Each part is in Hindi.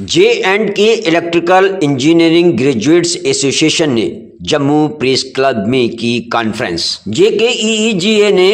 J&K electrical engineering graduates association ने जम्मू प्रेस क्लब में की कॉन्फ्रेंस। JKEEGA ने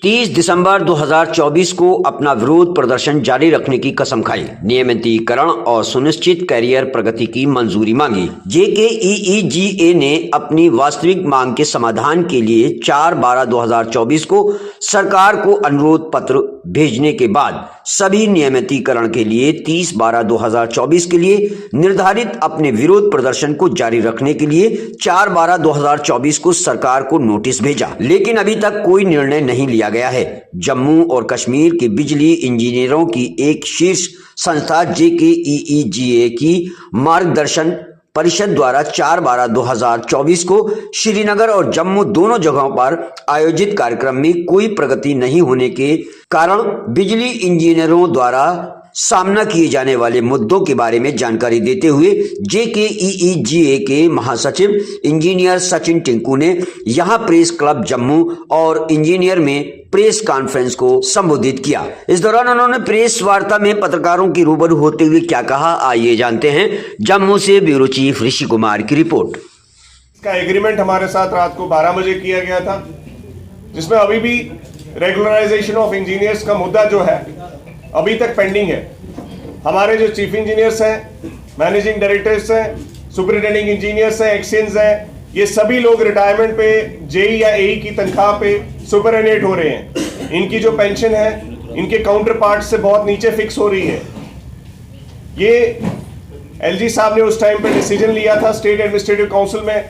30 दिसंबर 2024 को अपना विरोध प्रदर्शन जारी रखने की कसम खाई, नियमितीकरण और सुनिश्चित करियर प्रगति की मंजूरी मांगी। JKEEGA ने अपनी वास्तविक मांग के समाधान के लिए 4/12/2024 को सरकार को अनुरोध पत्र भेजने के बाद सभी नियमितीकरण के लिए 30/12/2024 के लिए निर्धारित अपने विरोध प्रदर्शन को जारी रखने के लिए 4/12/2024 को सरकार को नोटिस भेजा, लेकिन अभी तक कोई निर्णय नहीं लिया गया है। जम्मू और कश्मीर के बिजली इंजीनियरों की एक शीर्ष संस्था JKEEGA की मार्गदर्शन परिषद द्वारा 4/12/2024 को श्रीनगर और जम्मू दोनों जगहों पर आयोजित कार्यक्रम में कोई प्रगति नहीं होने के कारण बिजली इंजीनियरों द्वारा सामना किए जाने वाले मुद्दों के बारे में जानकारी देते हुए JKEEGA के महासचिव इंजीनियर सचिन टिंकू ने यहां प्रेस क्लब जम्मू और इंजीनियर में प्रेस कॉन्फ्रेंस को संबोधित किया। इस दौरान उन्होंने प्रेस वार्ता में पत्रकारों की रूबरू होते हुए क्या कहा, आइए जानते हैं। जम्मू से ब्यूरो चीफ ऋषि कुमार की रिपोर्ट। इसका एग्रीमेंट हमारे साथ रात को 12 बजे किया गया था, जिसमें अभी भी रेगुलराइजेशन ऑफ इंजीनियर्स का मुद्दा जो है अभी तक पेंडिंग है। हमारे जो चीफ इंजीनियर्स हैं, मैनेजिंग डायरेक्टर्स हैं, सुपरिटेंडिंग इंजीनियर्स हैं, एक्सचेंज हैं, ये सभी लोग रिटायरमेंट पे जेई या एई की तनख्वाह पे सुपरएनेट हो रहे हैं। इनकी जो पेंशन है इनके काउंटर पार्ट से बहुत नीचे फिक्स हो रही है। ये एलजी साहब ने उस टाइम पे डिसीजन लिया था स्टेट एडमिनिस्ट्रेटिव काउंसिल में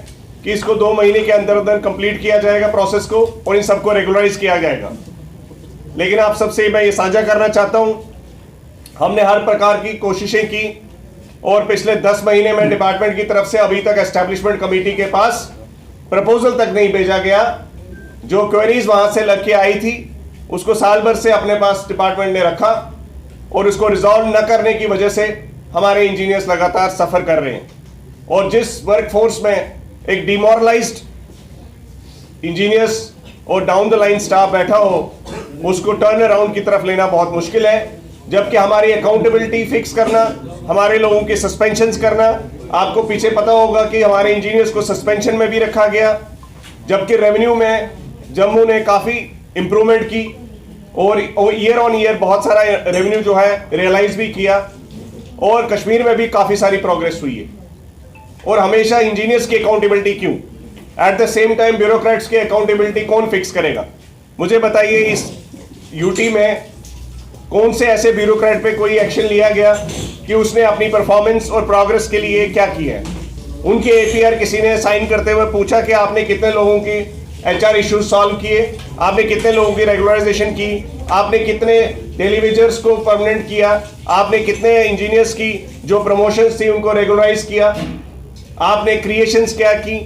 कि इसको 2 महीने के अंदर अंदर कंप्लीट किया जाएगा प्रोसेस को और इन सबको रेगुलराइज किया जाएगा। लेकिन आप सबसे मैं ये साझा करना चाहता हूं, हमने हर प्रकार की कोशिशें की और पिछले 10 महीने में डिपार्टमेंट की तरफ से अभी तक एस्टैब्लिशमेंट कमेटी के पास प्रपोजल तक नहीं भेजा गया। जो क्वेरीज वहां से लग के आई थी उसको साल भर से अपने पास डिपार्टमेंट ने रखा और उसको रिजॉल्व न करने की वजह से हमारे इंजीनियर्स लगातार सफर कर रहे हैं। और जिस वर्कफोर्स में एक डिमोरलाइज्ड इंजीनियर्स और डाउन द लाइन स्टाफ बैठा हो, उसको टर्न अराउंड की तरफ लेना बहुत मुश्किल है। जबकि हमारी अकाउंटेबिलिटी फिक्स करना, हमारे लोगों की सस्पेंशंस करना, आपको पीछे पता होगा कि हमारे इंजीनियर्स को सस्पेंशन में भी रखा गया। जबकि रेवेन्यू में जम्मू ने काफ़ी इंप्रूवमेंट की और ईयर ऑन ईयर बहुत सारा रेवेन्यू जो है रियलाइज भी किया और कश्मीर में भी काफ़ी सारी प्रोग्रेस हुई है। और हमेशा इंजीनियर्स की अकाउंटेबिलिटी क्यों? At the same time bureaucrats की अकाउंटेबिलिटी कौन फिक्स करेगा? मुझे बताइए, इस यूटी में कौन से ऐसे ब्यूरोक्रेट पे कोई एक्शन लिया गया कि उसने अपनी परफॉर्मेंस और प्रोग्रेस के लिए क्या किया है? उनके एपीआर किसी ने साइन करते हुए पूछा कि आपने कितने लोगों की एचआर इश्यूज सॉल्व किए, आपने कितने लोगों की रेगुलराइजेशन की, आपने कितने टेलीविजर्स को परमानेंट किया, आपने कितने इंजीनियर्स की जो प्रमोशंस थी उनको रेगुलराइज किया, आपने क्रिएशंस क्या की,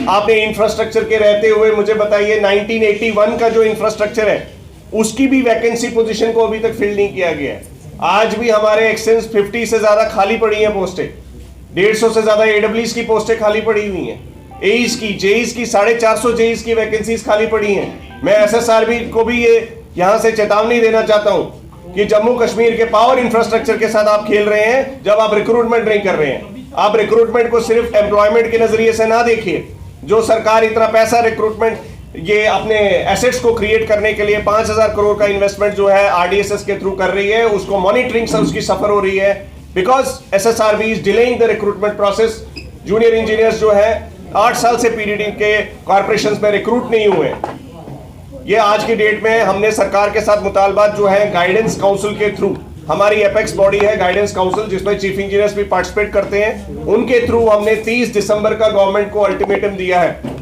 आपने इंफ्रास्ट्रक्चर के रहते हुए मुझे बताइए 1981 का जो इंफ्रास्ट्रक्चर है उसकी भी वैकेंसी पोजीशन को अभी तक फिल नहीं किया गया है। आज भी हमारे एक्सचेंज 50 से ज्यादा खाली पड़ी हैं पोस्टें, 150 से ज्यादा एडब्ल्यूज की पोस्टें खाली पड़ी हुई हैं, एईज की, जेईज की 450 जेईज की वैकेंसीज खाली पड़ी हैं। मैं एसएसआरबी को भी ये यहां से चेतावनी देना चाहता हूं कि जम्मू कश्मीर के पावर इंफ्रास्ट्रक्चर के साथ आप खेल रहे हैं जब आप रिक्रूटमेंट नहीं कर रहे हैं। आप रिक्रूटमेंट को सिर्फ एम्प्लॉयमेंट के नजरिए से ना देखिए। जो सरकार इतना पैसा रिक्रूटमेंट ये अपने एसेट्स को क्रिएट करने के लिए 5000 करोड़ का इन्वेस्टमेंट जो है आरडीएसएस के थ्रू कर रही है, उसको मॉनिटरिंग से उसकी सफर हो रही है because SSRB is delaying the recruitment process. Junior engineers जो है 8 साल से पीडीडी के कॉर्पोरेशंस में रिक्रूट नहीं हुए। ये आज की डेट में हमने सरकार के साथ मुतालबात जो है गाइडेंस काउंसिल के थ्रू, हमारी एपेक्स बॉडी है गाइडेंस काउंसिल जिसमें चीफ इंजीनियर्स भी पार्टिसिपेट करते हैं, उनके थ्रू हमने 30 दिसंबर का गवर्नमेंट को अल्टीमेटम दिया है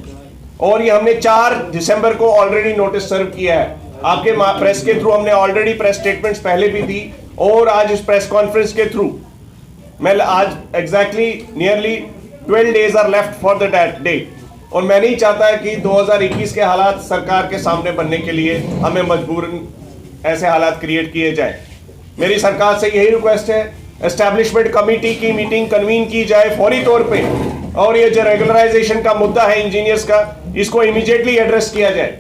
और ये हमने 4 दिसंबर को ऑलरेडी नोटिस सर्व किया है। आपके प्रेस के थ्रू हमने ऑलरेडी प्रेस स्टेटमेंट्स पहले भी दी और आज इस प्रेस कॉन्फ्रेंस के थ्रू मैं आज exactly nearly 12 days are left for the date और मैं नहीं चाहता कि 2021 के हालात सरकार के सामने बनने के लिए हमें मजबूरन ऐसे हालात क्रिएट किए जाए। मेरी सरकार से यही रिक्वेस्ट है, एस्टैब्लिशमेंट कमेटी की मीटिंग कन्वीन की जाए फौरी तौर पे और ये जो रेगुलराइजेशन का मुद्दा है इंजीनियर्स का, इसको इमीडिएटली एड्रेस किया जाए।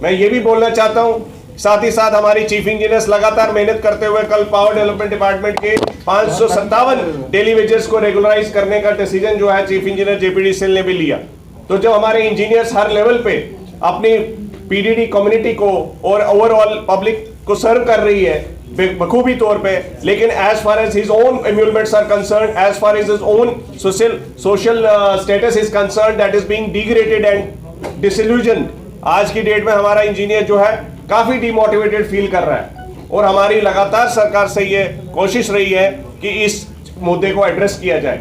मैं ये भी बोलना चाहता हूं, साथ ही साथ हमारी चीफ इंजीनियर्स लगातार मेहनत करते हुए कल पावर डेवलपमेंट डिपार्टमेंट के 557 डेली वेजेस को रेगुलराइज करने का डिसीजन जो है चीफ इंजीनियर जेपीडीसीएल ने भी लिया। तो जब हमारे इंजीनियर्स हर लेवल पे अपनी पीडीडी कम्युनिटी को और ओवरऑल पब्लिक को सर्व कर रही है बखूबी तौर पे, लेकिन as far as his own emoluments are concern, as far as his own social status is concern, that is being degraded and disillusioned. आज की डेट में हमारा इंजीनियर जो है काफी डिमोटिवेटेड फील कर रहा है और हमारी लगातार सरकार से ये कोशिश रही है कि इस मुद्दे को एड्रेस किया जाए।